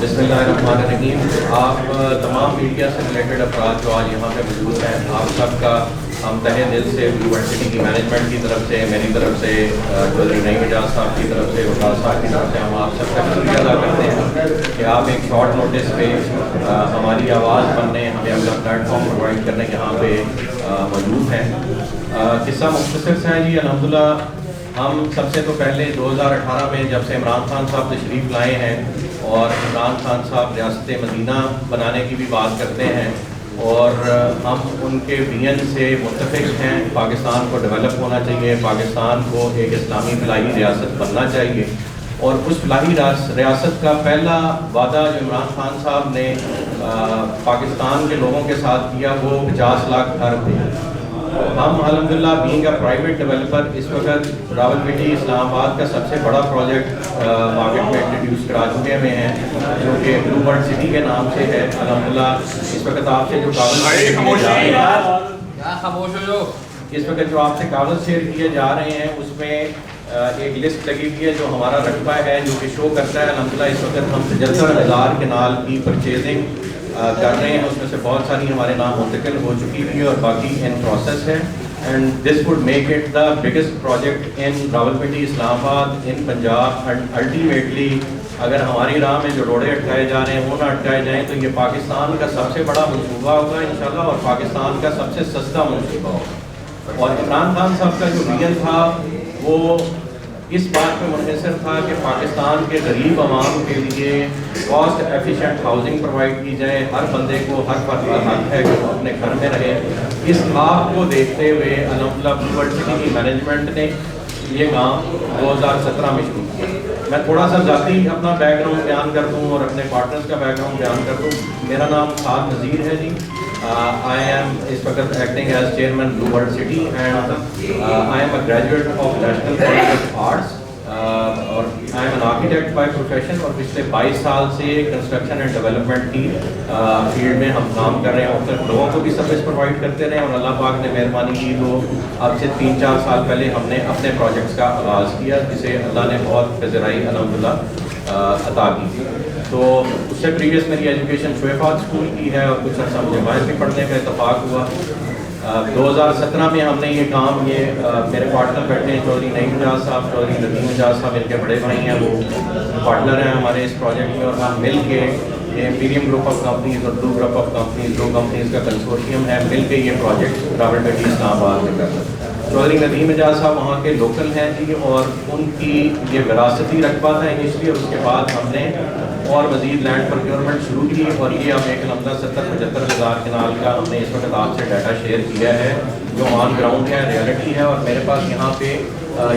بسم اللہ الرحمن الرحیم. آپ تمام میڈیا سے ریلیٹڈ افراد جو آج یہاں پہ موجود ہیں، آپ سب کا ہم تہہ دل سے یونیورسٹی کی مینجمنٹ کی طرف سے، میری طرف سے، چودھری نعیم اعجاز صاحب کی طرف سے، وقاص صاحب کی طرف سے ہم آپ سب کا شکریہ ادا کرتے ہیں کہ آپ ایک شارٹ نوٹس پہ ہماری آواز بننے، ہمیں اپنا پلیٹ فارم پرووائڈ کرنے یہاں پہ موجود ہیں. قصہ مختصر سے ہے جی. الحمدللہ ہم سب سے تو پہلے 2018 میں جب سے عمران خان صاحب تشریف لائے ہیں اور عمران خان صاحب ریاست مدینہ بنانے کی بھی بات کرتے ہیں، اور ہم ان کے ویژن سے متفق ہیں. پاکستان کو ڈیولپ ہونا چاہیے، پاکستان کو ایک اسلامی فلاحی ریاست بننا چاہیے، اور اس فلاحی ریاست کا پہلا وعدہ جو عمران خان صاحب نے پاکستان کے لوگوں کے ساتھ کیا وہ 50 لاکھ گھر تھے. ہم الحمدللہ بینگ اے پرائیویٹ ڈیولپر اس وقت راولپنڈی اسلام آباد کا سب سے بڑا پروجیکٹ مارکیٹ میں انٹروڈیوس کرا چکے ہوئے ہیں، جو کہ بلو برڈ سٹی کے نام سے ہے. الحمدللہ اس وقت آپ سے جو کاغذ شیئر کیے جا رہے ہیں اس میں ایک لسٹ لگی ہوئی ہے جو ہمارا رقبہ ہے، جو کہ شو کرتا ہے الحمدللہ اس وقت ہم 75,000 کنال کی پرچیزنگ کر رہے ہیں. اس میں سے بہت ساری ہمارے نام منتقل ہو چکی ہوئی ہے اور باقی ان پروسیس ہے. And this would make it the biggest project in Rawalpindi Islamabad in Punjab. And ultimately اگر ہماری راہ میں جو روڑے اٹکائے جا رہے ہیں وہ نہ اٹکائے جائیں تو یہ پاکستان کا سب سے بڑا منصوبہ ہوگا انشاءاللہ، اور پاکستان کا سب سے سستا منصوبہ ہوگا. اور عمران خان صاحب کا جو ویژن تھا وہ اس بات پہ منحصر تھا کہ پاکستان کے غریب عوام کے لیے کاسٹ ایفیشینٹ ہاؤسنگ پرووائڈ کی جائے. ہر بندے کو، ہر فرد کا حق ہے کہ وہ اپنے گھر میں رہے. اس خواب کو دیکھتے ہوئے الحمدللہ بلو برڈ سٹی کی مینجمنٹ نے یہ کام 2017 میں شروع کیا. میں تھوڑا سا ذاتی اپنا بیک گراؤنڈ بیان کر دوں اور اپنے پارٹنرز کا بیک گراؤنڈ بیان کر دوں. میرا نام سعد نذیر ہے جی. I am اس وقت acting as chairman Blue Bird City and I am a graduate of National College of Arts اور I am an architect by profession. اور پچھلے 22 سال سے کنسٹرکشن اینڈ ڈیولپمنٹ کی فیلڈ میں ہم کام کر رہے ہیں. مختلف لوگوں کو بھی سروس پرووائڈ کرتے رہے اور اللہ پاک نے مہربانی کی تو اب سے 3-4 سال پہلے ہم نے اپنے پروجیکٹس کا آغاز کیا جسے اللہ نے بہت پذیرائی الحمدللہ عطا کی. تو اس سے پریویس میری ایجوکیشن شعیفات اسکول کی ہے اور کچھ عرصہ مجھے باہر بھی پڑھنے کا اتفاق ہوا. 2017 میں ہم نے یہ کام میرے پارٹنر بیٹھے ہیں چودھری نعیم اعجاز صاحب، چودھری ندیم اعجاز صاحب ان کے بڑے بھائی ہیں، وہ پارٹنر ہیں ہمارے اس پروجیکٹ میں، اور ہم مل کے یہ امپیریم گروپ آف کمپنیز اور بلو گروپ آف کمپنیز، 2 کمپنیز کا کنسورشیم ہے، مل کے یہ پروجیکٹ راولپنڈی اسلام آباد میں کر رہے ہیں. چودھری ندیم اعجاز صاحب وہاں کے لوکل ہیں جی، اور ان کی یہ وراثتی رقبہ تھا انیشلی، اور اس کے بعد ہم نے اور مزید لینڈ پروکیورمنٹ شروع کی، اور یہ اب ایک الحمدللہ 70-75 ہزار کنال کا ہم نے اس وقت آپ سے ڈیٹا شیئر کیا ہے جو آن گراؤنڈ ہے، ریئلٹی ہے. اور میرے پاس یہاں پہ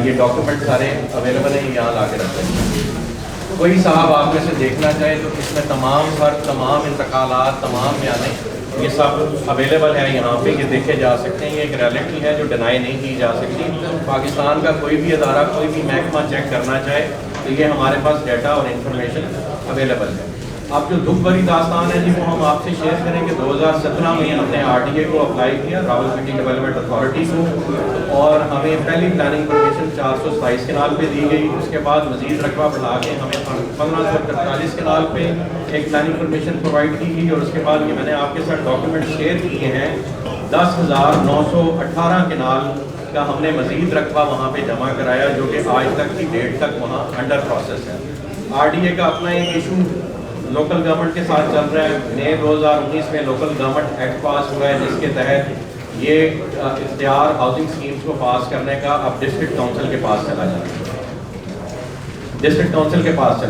یہ ڈاکیومنٹ سارے اویلیبل ہیں، یہاں لا کے رکھتے ہیں. کوئی صاحب آپ میں سے دیکھنا چاہے تو اس میں تمام انتقالات، تمام بیانیں یہ سب اویلیبل ہے یہاں پہ، یہ دیکھے جا سکتے ہیں. یہ ایک ریئلٹی ہے جو ڈینائی نہیں کی جا سکتی. پاکستان کا کوئی بھی ادارہ، کوئی بھی محکمہ چیک کرنا چاہے تو یہ ہمارے پاس ڈیٹا اور انفارمیشن اویلیبل ہے. اب جو دکھ بھری داستان ہے جی وہ ہم آپ سے شیئر کریں کہ 2017 میں ہم نے RDA کو اپلائی کیا، راولپنڈی ڈیولپمنٹ اتھارٹی کو، اور ہمیں پہلی پلاننگ پرمیشن 427 کنال پہ دی گئی. اس کے بعد مزید رقبہ بڑھا کے ہمیں 1543 کنال پہ ایک پلاننگ پرمیشن پرووائڈ کی گئی. اور اس کے بعد یہ میں نے آپ کے ساتھ ڈاکیومنٹ شیئر کیے ہیں، 10,918 کنال کا ہم نے مزید رقبہ وہاں پہ جمع کرایا، جو کہ آج تک کی ڈیٹ تک وہاں انڈر پروسیس ہے. RDA کا اپنا ایک ایشو لوکل گورنمنٹ کے ساتھ چل رہا ہے. مئی 2019 میں لوکل گورنمنٹ ایکٹ پاس ہوا ہے جس کے تحت یہ اختیار ہاؤسنگ اسکیمز کو پاس کرنے کا اب ڈسٹرکٹ کونسل کے پاس چلا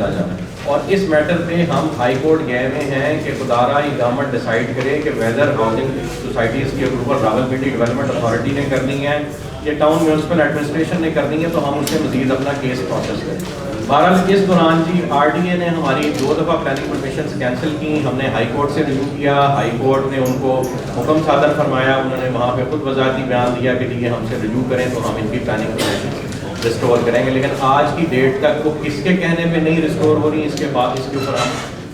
جانا ہے. اور اس میٹر پہ ہم ہائی کورٹ گئے ہوئے ہیں کہ خدارہ یہ گورنمنٹ ڈیسائیڈ کرے کہ ویدر ہاؤسنگ سوسائٹیز کی اپروول راولپنڈی ڈیولپمنٹ اتھارٹی نے کرنی ہے یا ٹاؤن میونسپل ایڈمنسٹریشن نے کرنی ہے، تو ہم اس سے مزید اپنا کیس پروسیس کریں. بہرحال اس دوران جی RDA نے ہماری 2 دفعہ پلاننگ پرمیشنز کینسل کی. ہم نے ہائی کورٹ سے ریویو کیا، ہائی کورٹ نے ان کو حکم صادر فرمایا، انہوں نے وہاں پہ خود وضاحتی بیان دیا کہ یہ ہم سے ریویو کریں تو ہم ان کی پلاننگ پرمیشن ریسٹور کریں گے. لیکن آج کی ڈیٹ تک وہ کس کے کہنے پہ نہیں ریسٹور ہو رہی، اس کے اوپر ہم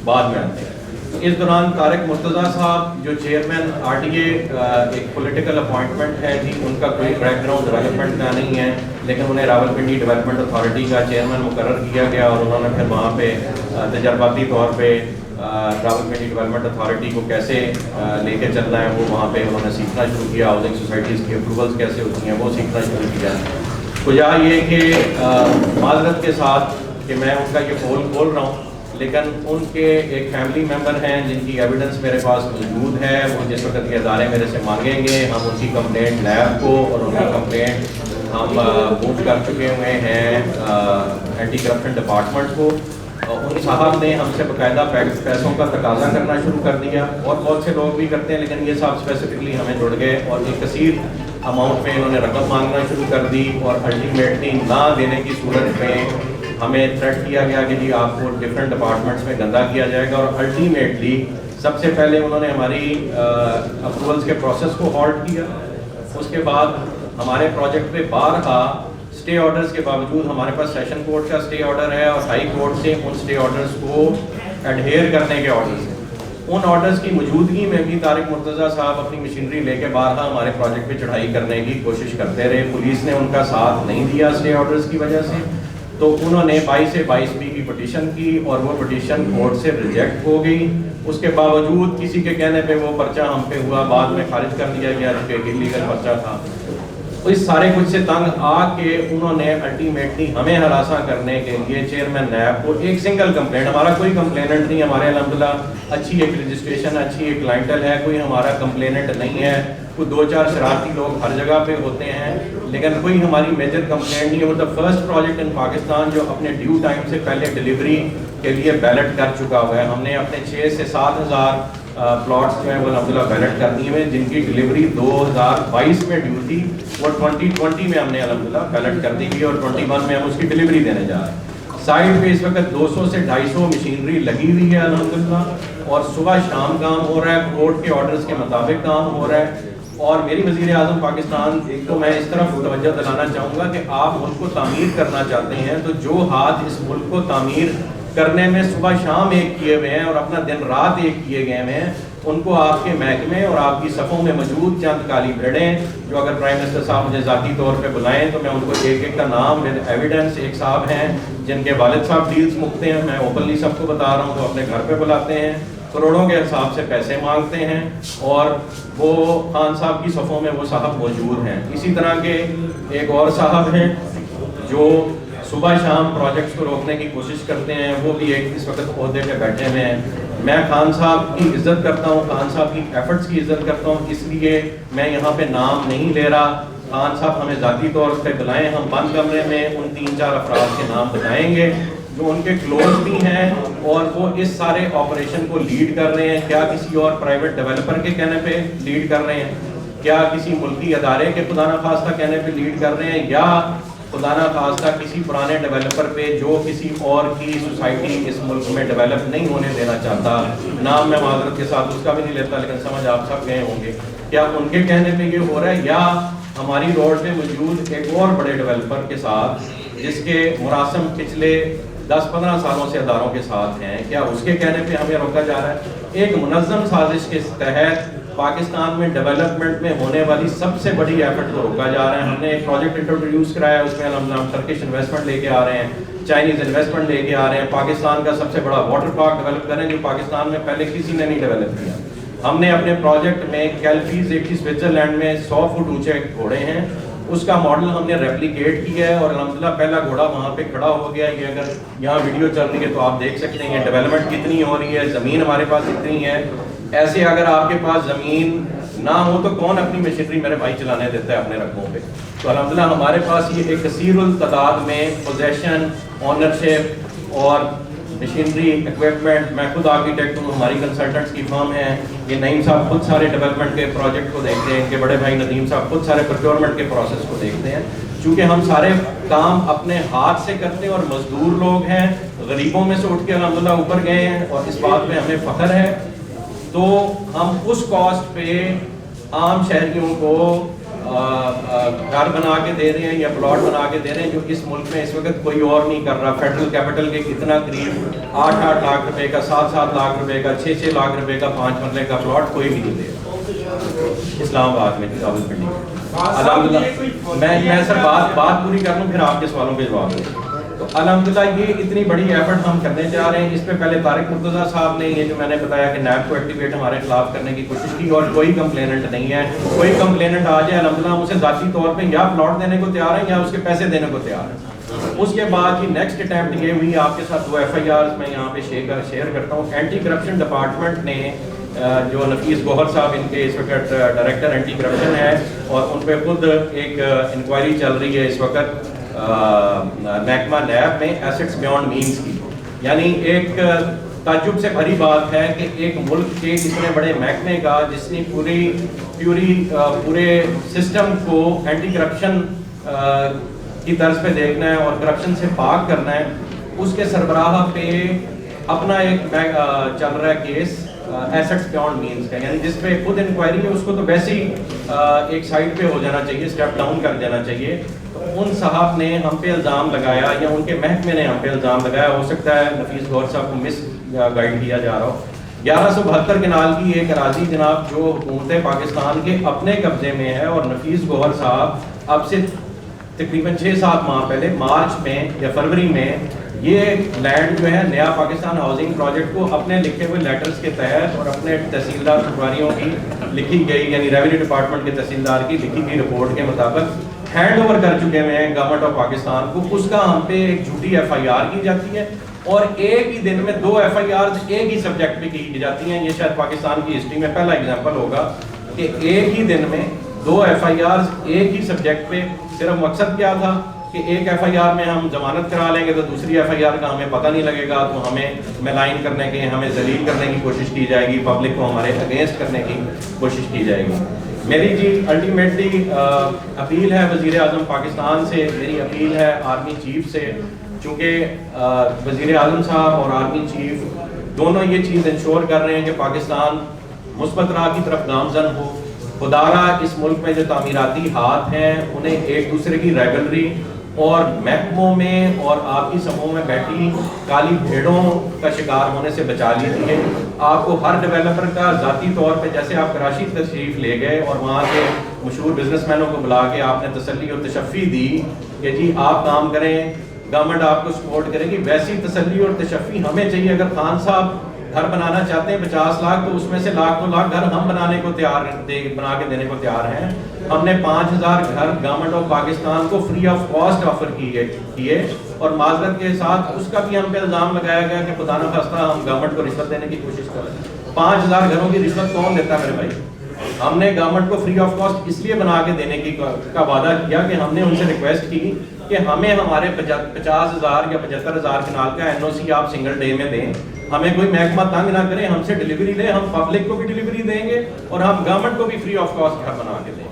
بعد میں آتے ہیں. اس دوران طارق مرتضیٰ صاحب جو چیئرمین RDA ایک پولیٹیکل اپوائنٹمنٹ ہے جی، ان کا کوئی بیک گراؤنڈ ڈیولپمنٹ کا نہیں ہے، لیکن انہیں راولپنڈی ڈیولپمنٹ اتھارٹی کا چیئرمین مقرر کیا گیا اور انہوں نے پھر وہاں پہ تجرباتی طور پہ راولپنڈی ڈیولپمنٹ اتھارٹی کو کیسے لے کے چلنا ہے وہ وہاں پہ انہوں نے سیکھنا شروع کیا. ہاؤسنگ سوسائٹیز کی اپروولس کیسے ہوتی ہیں وہ سیکھنا شروع کیا. وجہ یہ کہ معذرت کے ساتھ کہ میں ان کا یہ پول کھول رہا ہوں، لیکن ان کے ایک فیملی ممبر ہیں جن کی ایویڈنس میرے پاس موجود ہے. وہ جس وقت یہ ادارے میرے سے مانگیں گے ہم ان کی کمپلینٹ نیب کو اور ان کی کمپلینٹ ہم موو کر چکے ہوئے ہیں اینٹی کرپشن ڈپارٹمنٹ کو. ان صاحب نے ہم سے باقاعدہ پیسوں کا تقاضا کرنا شروع کر دیا، اور بہت سے لوگ بھی کرتے ہیں، لیکن یہ صاحب اسپیسیفکلی ہمیں جڑ گئے اور ایک کثیر اماؤنٹ میں انہوں نے رقم مانگنا شروع کر دی. اور الٹیمیٹلی نہ دینے کی صورت میں ہمیں تھریٹ کیا گیا کہ جی آپ کو ڈفرینٹ ڈپارٹمنٹس میں گندہ کیا جائے گا. اور الٹیمیٹلی سب سے پہلے انہوں نے ہماری اپروولس کے پروسیس کو ہالٹ کیا. اس کے بعد ہمارے پروجیکٹ پہ بارہا اسٹے آرڈرز کے باوجود، ہمارے پاس سیشن کورٹ کا اسٹے آرڈر ہے اور ہائی کورٹ سے ان اسٹے آرڈرز کو ایڈہیئر کرنے کے آرڈرز ہیں. ان آرڈرز کی موجودگی میں بھی طارق مرتضیٰ صاحب اپنی مشینری لے کے بارہا ہمارے پروجیکٹ پہ چڑھائی کرنے کی کوشش کرتے رہے. پولیس نے ان کا ساتھ نہیں دیا اسٹے آرڈرز کی وجہ سے، تو انہوں نے 22 سے 22B کی پٹیشن کی اور وہ پٹیشن کورٹ سے ریجیکٹ ہو گئی. اس کے باوجود کسی کے کہنے پہ وہ پرچہ ہم پہ ہوا، بعد میں خارج کر دیا گیا کہ انلیگل پرچہ تھا. اس سارے کچھ سے تنگ آ کے انہوں نے الٹیمیٹلی ہمیں ہراساں کرنے کے لیے چیئرمین نیب کو ایک سنگل کمپلینٹ، ہمارا کوئی کمپلیننٹ نہیں، ہمارے الحمدللہ اچھی ایک رجسٹریشن، اچھی ایک کلائنٹل ہے، کوئی ہمارا کمپلیننٹ نہیں ہے. کوئی 2-4 شرارتی لوگ ہر جگہ پہ ہوتے ہیں، لیکن کوئی ہماری میجر کمپلینٹ نہیں ہے. وہ دا فرسٹ پروجیکٹ ان پاکستان جو اپنے ڈیو ٹائم سے پہلے ڈلیوری کے لیے بیلٹ کر چکا ہوا ہے. ہم نے اپنے 6 سے 7 ہزار پلاٹس جو ہیں وہ الحمدللہ بیلٹ کر دیے ہوئے، جن کی ڈلیوری 2022 میں ڈیو تھی، وہ 2020 میں ہم نے الحمدللہ بیلٹ کر دی گئی اور 21 میں ہم اس کی ڈلیوری دینے جا رہے ہیں. سائٹ پہ اس وقت 200 سے 250 مشینری لگی ہوئی ہے الحمدللہ، اور صبح شام کام ہو رہا ہے، کورٹ کے آرڈرز کے مطابق کام ہو رہا ہے. اور میری وزیر اعظم پاکستان کو میں اس طرف توجہ دلانا چاہوں گا کہ آپ ملک کو تعمیر کرنا چاہتے ہیں تو جو ہاتھ اس ملک کو تعمیر کرنے میں صبح شام ایک کیے ہوئے ہیں اور اپنا دن رات ایک کیے گئے ہیں، ان کو آپ کے محکمے اور آپ کی صفوں میں موجود چند کالی بھیڑیں جو اگر پرائم منسٹر صاحب مجھے ذاتی طور پہ بلائیں تو میں ان کو ایک ایک کا نام ود ایویڈنس. ایک صاحب ہیں جن کے والد صاحب ڈیلز مکتے ہیں، میں اوپنلی سب کو بتا رہا ہوں، تو اپنے گھر پہ بلاتے ہیں، کروڑوں کے حساب سے پیسے مانگتے ہیں، اور وہ خان صاحب کی صفوں میں وہ صاحب موجود ہیں. اسی طرح کے ایک اور صاحب ہیں جو صبح شام پروجیکٹس کو روکنے کی کوشش کرتے ہیں، وہ بھی ایک اس وقت عہدے پہ بیٹھے ہوئے ہیں. میں خان صاحب کی عزت کرتا ہوں، خان صاحب کی ایفرٹس کی عزت کرتا ہوں، اس لیے میں یہاں پہ نام نہیں لے رہا. خان صاحب ہمیں ذاتی طور پہ بلائیں، ہم بند کمرے میں ان 3-4 افراد کے نام بتائیں گے جو ان کے کلوز بھی ہیں اور وہ اس سارے آپریشن کو لیڈ کر رہے ہیں. کیا کسی اور پرائیویٹ ڈیولپر کے کہنے پہ لیڈ کر رہے ہیں، کیا کسی ملکی ادارے کے خدا نخواستہ کہنے پہ لیڈ کر رہے ہیں، یا خدا نخواستہ کسی پرانے ڈیولپر پہ جو کسی اور کی سوسائٹی اس ملک میں ڈیولپ نہیں ہونے دینا چاہتا. نام میں معذرت کے ساتھ اس کا بھی نہیں لیتا، لیکن سمجھ آپ سب گئے ہوں گے. کیا ان کے کہنے پہ یہ ہو رہا ہے، یا ہماری روڈ پہ موجود ایک اور بڑے ڈیولپر کے ساتھ جس کے مراسم پچھلے 10-15 سالوں سے اداروں کے ساتھ ہیں، کیا اس کے کہنے پہ ہمیں روکا جا رہا ہے؟ ایک منظم سازش کے تحت پاکستان میں ڈیولپمنٹ میں ہونے والی سب سے بڑی ایفرٹ کو روکا جا رہا ہے. ہم نے ایک پروجیکٹ انٹروڈیوس کرایا، اس میں ہم ٹرکش انویسٹمنٹ لے کے آ رہے ہیں، چائنیز انویسٹمنٹ لے کے آ رہے ہیں، پاکستان کا سب سے بڑا واٹر پارک ڈیولپ کریں جو پاکستان میں پہلے کسی نے نہیں ڈیولپ کیا. ہم نے اپنے پروجیکٹ میں کیلفیز ایک سوئٹزرلینڈ میں 100 فٹ اونچے گھوڑے ہیں، اس کا ماڈل ہم نے ریپلیکیٹ کیا ہے اور الحمدللہ پہلا گھوڑا وہاں پہ کھڑا ہو گیا. یہ اگر یہاں ویڈیو چل رہی ہے تو آپ دیکھ سکتے ہیں ڈیولپمنٹ کتنی ہو رہی ہے، زمین ہمارے پاس اتنی ہے. ایسے اگر آپ کے پاس زمین نہ ہو تو کون اپنی مشینری میرے بھائی چلانے دیتا ہے اپنے رقبوں پہ؟ تو الحمدللہ ہمارے پاس یہ ایک کثیر التعداد میں پوزیشن، اونرشپ اور مشینری ایکوپمنٹ. میں خود آرکیٹیکٹ ہوں، ہماری کنسلٹنٹس کی فرم ہے. یہ نعیم صاحب خود سارے ڈیولپمنٹ کے پروجیکٹ کو دیکھتے ہیں، ان کے بڑے بھائی ندیم صاحب خود سارے پروکیورمنٹ کے پروسیس کو دیکھتے ہیں. چونکہ ہم سارے کام اپنے ہاتھ سے کرتے ہیں اور مزدور لوگ ہیں، غریبوں میں سے اٹھ کے الحمدللہ اوپر گئے ہیں اور اس بات میں ہمیں فخر ہے. تو ہم اس کاسٹ پہ عام شہریوں کو گھر بنا کے دے رہے ہیں یا پلاٹ بنا کے دے رہے ہیں جو اس ملک میں اس وقت کوئی اور نہیں کر رہا. فیڈرل کیپٹل کے کتنا قریب 8-8 لاکھ روپے کا، 7-7 لاکھ روپے کا، 6-6 لاکھ روپے کا 5 مرلے کا پلاٹ کوئی بھی نہیں دے رہا. اسلام آباد میں راولپنڈی میں الحمدللہ. میں سر بات پوری کر لوں پھر آپ کے سوالوں کے جواب دوں. تو الحمدللہ یہ اتنی بڑی ایفرٹ ہم کرنے جا رہے ہیں. اس پہ پہلے طارق مرتضیٰ صاحب نے یہ جو میں نے بتایا کہ نیب کو ایکٹیویٹ ہمارے خلاف کرنے کی کوشش کی اور کوئی کمپلیننٹ نہیں ہے. کوئی کمپلیننٹ آ جائے الحمدللہ ہم اسے ذاتی طور پہ یا پلاٹ دینے کو تیار ہیں یا اس کے پیسے دینے کو تیار ہیں. اس کے بعد کی نیکسٹ اٹیمپٹ یہ ہوئی آپ کے ساتھ 2 FIRs میں یہاں پہ شیئر کرتا ہوں. اینٹی کرپشن ڈپارٹمنٹ نے جو نفیس گوہر صاحب ان کے اس وقت ڈائریکٹر اینٹی کرپشن ہے اور ان پہ خود ایک انکوائری چل رہی ہے اس وقت محکمہ نیب میں ایسٹس بیونڈ مینز کی. یعنی ایک تعجب سے بھری بات ہے کہ ایک ملک کے اتنے بڑے محکمے کا جس نے پورے سسٹم کو اینٹی کرپشن کی طرز پہ دیکھنا ہے اور کرپشن سے پاک کرنا ہے, اس کے سربراہ پہ اپنا ایک چل رہا ہے کیس ایسٹس بیونڈ مینز کا. یعنی جس پہ خود انکوائری ہے اس کو تو ویسے ہی ایک سائڈ پہ ہو جانا چاہیے, اسٹیپ ڈاؤن کر دینا چاہیے. تو ان صاحب نے ہم پہ الزام لگایا یا ان کے محکمے نے ہم پہ الزام لگایا, ہو سکتا ہے نفیس گوہر صاحب کو مس گائیڈ کیا جا رہا ہو. 1172 کنال کی ایک اراضی جناب جو حکومت پاکستان کے اپنے قبضے میں ہے اور نفیس گوہر صاحب اب سے تقریباً 6-7 ماہ پہلے مارچ میں یا فروری میں یہ لینڈ جو ہے نیا پاکستان ہاؤسنگ پروجیکٹ کو اپنے لکھے ہوئے لیٹرز کے تحت اور اپنے تحصیلدار پٹواریوں کی لکھی گئی یعنی ریونیو ڈپارٹمنٹ کے تحصیلدار کی لکھی گئی رپورٹ کے مطابق ہینڈ اوور کر چکے ہوئے ہیں گورنمنٹ آف پاکستان کو. اس کا ہم پہ ایک جھوٹی FIR کی جاتی ہے اور ایک ہی دن میں 2 FIRs ایک ہی سبجیکٹ پہ کی جاتی ہیں. یہ شاید پاکستان کی ہسٹری میں پہلا ایگزامپل ہوگا کہ ایک ہی دن میں 2 FIRs ایک ہی سبجیکٹ پہ. صرف مقصد کیا تھا کہ ایک FIR میں ہم ضمانت کرا لیں گے تو دوسری FIR کا ہمیں پتہ نہیں لگے گا, تو ہمیں ملائن کرنے کے ہمیں ذلیل کرنے کی کوشش کی جائے گی, پبلک کو ہمارے اگینسٹ کرنے کی کوشش کی جائے گی. میری جی الٹیمیٹلی اپیل ہے وزیر اعظم پاکستان سے, میری اپیل ہے آرمی چیف سے, چونکہ وزیر اعظم صاحب اور آرمی چیف دونوں یہ چیز انشور کر رہے ہیں کہ پاکستان مثبت راہ کی طرف گامزن ہو. خدارہ اس ملک میں جو تعمیراتی ہاتھ ہیں انہیں ایک دوسرے کی ریگلری اور محکموں میں اور آپ کی سموں میں بیٹھی کالی بھیڑوں کا شکار ہونے سے بچا لیجیے. آپ کو ہر ڈیولپر کا ذاتی طور پہ, جیسے آپ کراچی تشریف لے گئے اور وہاں کے مشہور بزنس مینوں کو بلا کے آپ نے تسلی اور تشفی دی کہ جی آپ کام کریں, گورنمنٹ آپ کو سپورٹ کرے گی, ویسی تسلی اور تشفی ہمیں چاہیے. اگر خان صاحب گھر بنانا چاہتے ہیں 50 لاکھ تو اس میں سے لاکھ 2 لاکھ گھر ہم بنانے کو تیار بنا کے دینے کو تیار ہیں. ہم نے 5000 گھر گورنمنٹ آف پاکستان کو فری آف کاسٹ آفر کیے اور معذرت کے ساتھ اس کا بھی ہم پہ الزام لگایا گیا کہ خدا نخواستہ ہم گورنمنٹ کو رشوت دینے کی کوشش کر رہے ہیں. 5000 گھروں کی رشوت کون دیتا ہے میرے بھائی؟ ہم نے گورنمنٹ کو فری آف کاسٹ اس لیے بنا کے دینے کا وعدہ کیا کہ ہم نے ان سے ریکویسٹ کی کہ ہمیں ہمارے 50,000 یا 75,000 کنال کا NOC آپ سنگل ڈے میں دیں. ہمیں کوئی محکمہ تنگ نہ کرے, ہم سے ڈلیوری لے, ہم پبلک کو بھی ڈلیوری دیں گے اور ہم گورنمنٹ کو بھی فری آف کاسٹ گھر بنا کے دیں.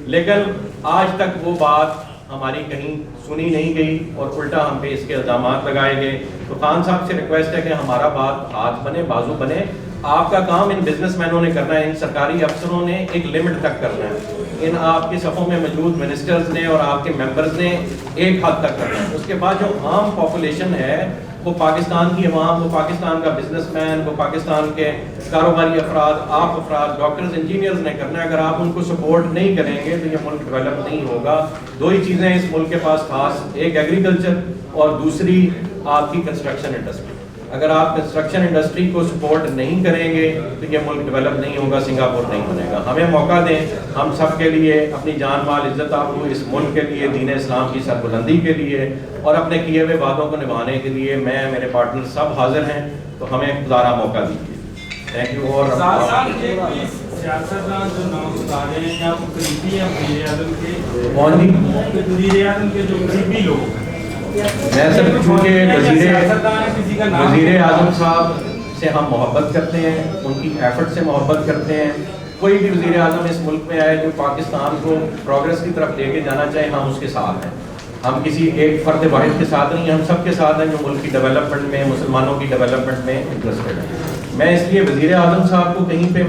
لیکن آج تک وہ بات ہماری کہیں سنی نہیں گئی اور الٹا ہم پہ اس کے الزامات لگائے گئے. تو خان صاحب سے ریکویسٹ ہے کہ ہمارا بات ہاتھ بنے, بازو بنے. آپ کا کام ان بزنس مینوں نے کرنا ہے, ان سرکاری افسروں نے ایک لمٹ تک کرنا ہے, ان آپ کے صفوں میں موجود منسٹرز نے اور آپ کے ممبرز نے ایک حد تک کرنا ہے. اس کے بعد جو عام پاپولیشن ہے وہ پاکستان کی عوام, وہ پاکستان کا بزنس مین, وہ پاکستان کے کاروباری افراد, آپ افراد, ڈاکٹرز, انجینئرز نے کرنا ہے. اگر آپ ان کو سپورٹ نہیں کریں گے تو یہ ملک ڈیولپ نہیں ہوگا. 2 ہی چیزیں اس ملک کے پاس خاص, ایک ایگریکلچر اور دوسری آپ کی کنسٹرکشن انڈسٹری. اگر آپ کنسٹرکشن انڈسٹری کو سپورٹ نہیں کریں گے تو یہ ملک ڈیولپ نہیں ہوگا, سنگاپور نہیں بنے گا. ہمیں موقع دیں, ہم سب کے لیے, اپنی جان مال عزت آبرو اس ملک کے لیے, دین اسلام کی سربلندی کے لیے اور اپنے کیے ہوئے وعدوں کو نبھانے کے لیے میں, میرے پارٹنر سب حاضر ہیں. تو ہمیں خدارہ موقع دیجیے. Thank you. اور سیاستدان جو نام بتا رہے ہیں یا قریبی ہیں وزیر اعظم کے, وزیر اعظم کے جو قریبی لوگ ہیں, میں سر چونکہ وزیر اعظم صاحب سے ہم محبت کرتے ہیں, ان کی ایفرٹ سے محبت کرتے ہیں. کوئی بھی وزیر اعظم اس ملک میں آئے جو پاکستان کو پروگریس کی طرف لے کے جانا چاہے, ہم اس کے ساتھ ہیں. ہم کسی ایک فرد واحد کے ساتھ نہیں, ہم سب کے ساتھ ہیں جو ملک کی ڈیولپمنٹ میں, مسلمانوں کی ڈیولپمنٹ میں انٹرسٹڈ ہیں. میں اس لیے وزیر اعظم صاحب کو کہیں پہ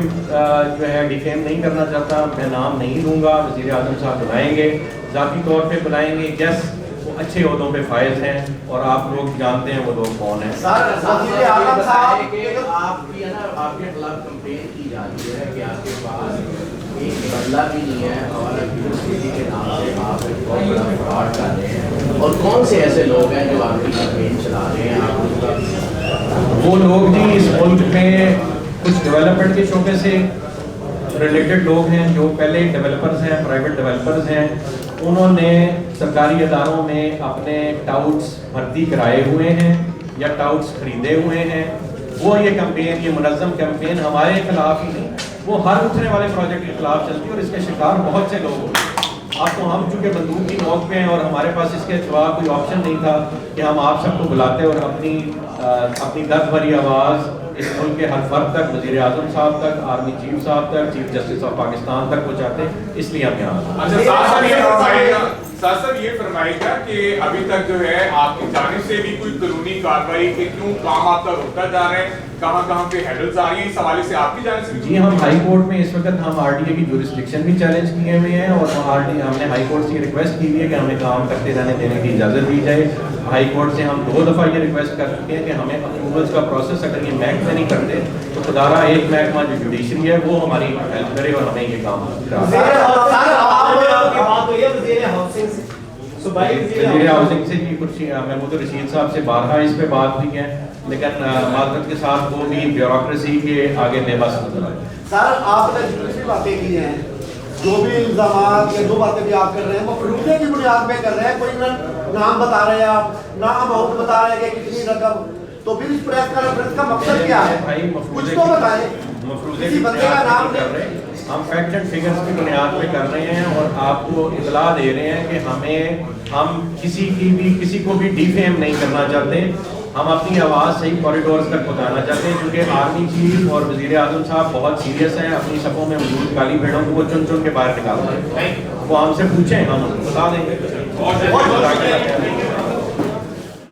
جو ہے ڈیفیم نہیں کرنا چاہتا, میں نام نہیں لوں گا. وزیر اعظم صاحب بلائیں گے, ذاتی طور پہ بلائیں گے. یس, وہ اچھے عہدوں پہ فائز ہیں اور آپ لوگ جانتے ہیں وہ لوگ کون ہیں. وزیر اعظم صاحب آپ کے خلاف کمپین کی جا رہی ہے کہ آپ کے پاس ایک بدلہ بھی نہیں ہے اور یونیورسٹی کے نام سے آپ ایک بہت بڑا فراڈ کر رہے ہیں، اور کون سے ایسے لوگ ہیں جو آپ کی کمپین چلا رہے ہیں؟ آپ اس کا وہ لوگ جی اس ملک میں کچھ ڈیولپمنٹ کے شعبے سے ریلیٹڈ لوگ ہیں جو پہلے ڈیولپرز ہیں، پرائیویٹ ڈیولپرز ہیں، انہوں نے سرکاری اداروں میں اپنے ٹاؤٹس بھرتی کرائے ہوئے ہیں یا ٹاؤٹس خریدے ہوئے ہیں. وہ یہ کمپین، یہ منظم کمپین ہمارے خلاف ہی نہیں، وہ ہر اٹھنے والے پروجیکٹ کے خلاف چلتی ہے اور اس کے شکار بہت سے لوگ ہوتے ہیں. اب تو ہم چونکہ بندوق کی نوک پہ ہیں اور ہمارے پاس اس کے سوا کوئی آپشن نہیں تھا کہ ہم آپ سب کو بلاتے اور اپنی درد بھری آواز اس ملک کے ہر فرد تک، وزیر اعظم صاحب تک، آرمی چیف صاحب تک، چیف جسٹس آف پاکستان تک پہنچاتے، اس لیے ہم یہاں. اچھا صاحب یہ فرمائے گا کہ ابھی تک جو ہے آپ کی جانب سے بھی کوئی قانونی کارروائی کے کیوں کام آپ کا روکتا جا رہا ہے، کہاں کہاں پہ ہیڈلز آ رہی ہیں، اس حوالے سے آپ کی جانب سے؟ جی ہم ہائی کورٹ میں اس وقت ہم آر ٹی اے کی جورسڈکشن بھی چیلنج کیے ہوئے ہیں اور ہم نے ہائی کورٹ سے یہ ریکویسٹ کی ہوئی ہے کہ ہمیں کام کرتے رہنے دینے کی اجازت دی جائے. ہائی کورٹ سے ہم 2 دفعہ یہ ریکویسٹ کر چکے ہیں کہ ہمیں اپروولس کا پروسیس اگر یہ محکمے نہیں کرتے تو خدارہ ایک محکمہ جو جوڈیشری ہے وہ ہماری ہیلپ کرے اور ہمیں یہ کام کرا. وزیر ہاؤسنگ سے جی کچھ محمود الرشید صاحب سے بارہا اس پہ بات ہوئی ہے، لیکن معذرت کے ساتھ وہ بھی بیوروکریسی کے آگے بے بس نظر آئے. سر آپ نے دوسری باتیں کی ہیں، جو بھی الزامات یا 2 باتیں بھی آپ کر رہے ہیں وہ فروٹے کی بنیاد پہ کر رہے ہیں، کوئی نہ نام بتا رہے ہیں آپ، نہ اماؤنٹ بتا رہے ہیں کہ کتنی رقم، تو پھر اس پریس کانفرنس کا مقصد کیا ہے؟ کچھ تو بتائیں. مفروضے کسی کی بندے کا نام کر رہے ہیں، ہم فیکٹ اینڈ فگرز کی بنیاد پہ کر رہے ہیں اور آپ کو اطلاع دے رہے ہیں کہ ہم کسی کو بھی ڈیفیم نہیں کرنا چاہتے. ہم اپنی آواز صحیح کوریڈورز تک پہنچانا چاہتے ہیں کیونکہ آرمی چیف اور وزیر اعظم صاحب بہت سیریس ہیں، اپنی صفوں میں موجود کالی بھیڑوں کو وہ چن چن کے باہر نکالتے ہیں. وہ ہم سے پوچھیں، ہم ان کو بتا دیں گے.